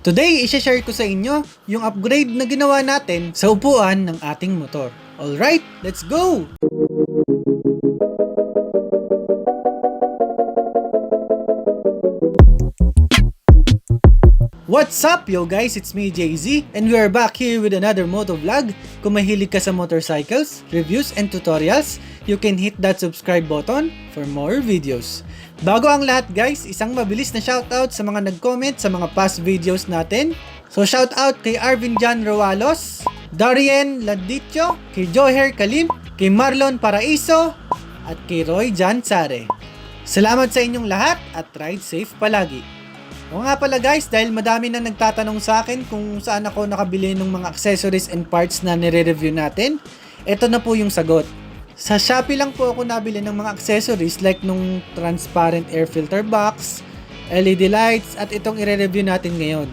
Today, i-share ko sa inyo yung upgrade na ginawa natin sa upuan ng ating motor. Alright, let's go! What's up yo guys, it's me JZ and we are back here with another moto vlog. Kung mahilig ka sa motorcycles, reviews and tutorials, you can hit that subscribe button for more videos. Bago ang lahat guys, isang mabilis na shoutout sa mga nag-comment sa mga past videos natin. So shoutout kay Arvin Jan Roalos, Darien Laditio, kay Joher Kalim, kay Marlon Paraiso, at kay Roy Jan Sare. Salamat sa inyong lahat at ride safe palagi. O nga pala guys, dahil madami na nagtatanong sa akin kung saan ako nakabili ng mga accessories and parts na nire-review natin, ito na po yung sagot. Sa Shopee lang po ako nabili ng mga accessories like nung transparent air filter box, LED lights at itong ire-review natin ngayon.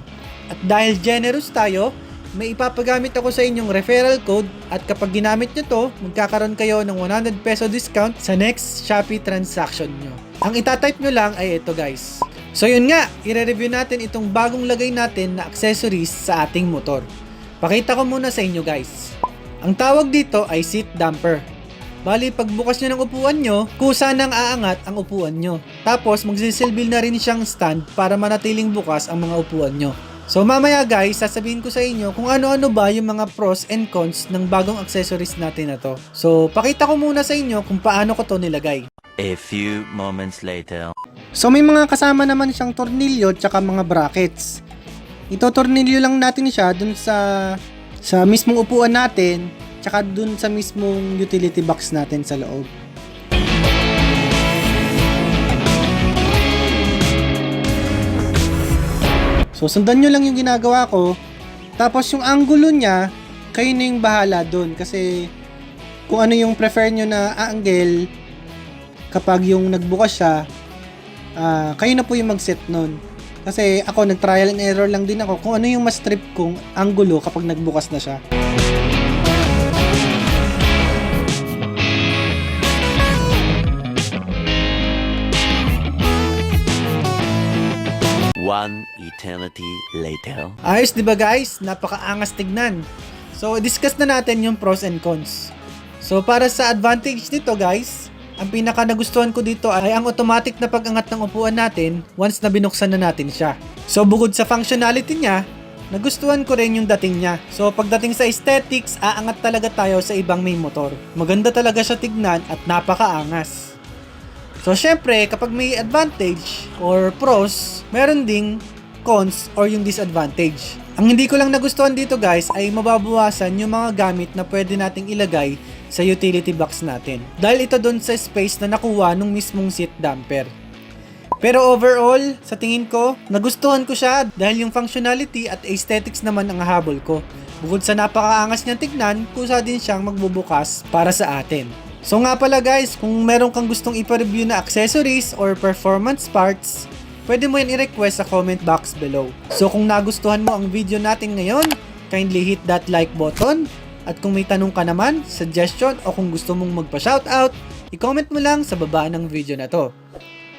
At dahil generous tayo, may ipapagamit ako sa inyong referral code at kapag ginamit nyo to, magkakaroon kayo ng 100 peso discount sa next Shopee transaction nyo. Ang itatype nyo lang ay ito guys. So yun nga, ire-review natin itong bagong lagay natin na accessories sa ating motor. Pakita ko muna sa inyo guys. Ang tawag dito ay seat damper. Bali, pagbukas nyo ng upuan nyo, kusa nang aangat ang upuan nyo. Tapos magsisilbi na rin siyang stand para manatiling bukas ang mga upuan nyo. So mamaya guys, sasabihin ko sa inyo kung ano-ano ba yung mga pros and cons ng bagong accessories natin na to. So pakita ko muna sa inyo kung paano ko to nilagay. A few moments later. So may mga kasama naman siyang tornilyo tsaka mga brackets. Ito tornilyo lang natin siya dun sa mismong upuan natin tsaka dun sa mismong utility box natin sa loob. So sundan nyo lang yung ginagawa ko. Tapos yung angulo niya, kayo na yung bahala dun kasi kung ano yung prefer nyo na angle kapag yung nagbukas siya, kayo na po yung mag-set nun. Kasi ako, nag-trial and error lang din ako kung ano yung mas trip kong angulo kapag nagbukas na siya. One eternity later. Ayos, di ba guys? Napakaangas tignan. So, discuss na natin yung pros and cons. So, para sa advantage nito guys, ang pinaka nagustuhan ko dito ay ang automatic na pag-angat ng upuan natin once na binuksan na natin siya. So bukod sa functionality niya, nagustuhan ko rin yung dating niya. So pagdating sa aesthetics, aangat talaga tayo sa ibang may motor. Maganda talaga siya tignan at napakaangas. So syempre, kapag may advantage or pros, meron ding cons or yung disadvantage. Ang hindi ko lang nagustuhan dito guys ay mababawasan yung mga gamit na pwede nating ilagay sa utility box natin. Dahil ito doon sa space na nakuha nung mismong seat damper. Pero overall, sa tingin ko, nagustuhan ko siya dahil yung functionality at aesthetics naman ang habol ko. Bukod sa napakaangas niyang tignan, kusa din siyang magbubukas para sa atin. So nga pala guys, kung meron kang gustong ipa-review na accessories or performance parts, pwede mo yan i-request sa comment box below. So kung nagustuhan mo ang video natin ngayon, kindly hit that like button. At kung may tanong ka naman, suggestion o kung gusto mong magpa-shoutout, i-comment mo lang sa baba ng video na to.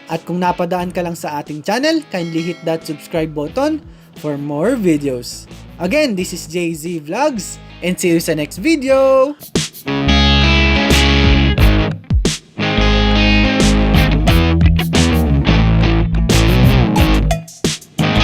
At kung napadaan ka lang sa ating channel, kindly hit that subscribe button for more videos. Again, this is JZ Vlogs and see you sa next video!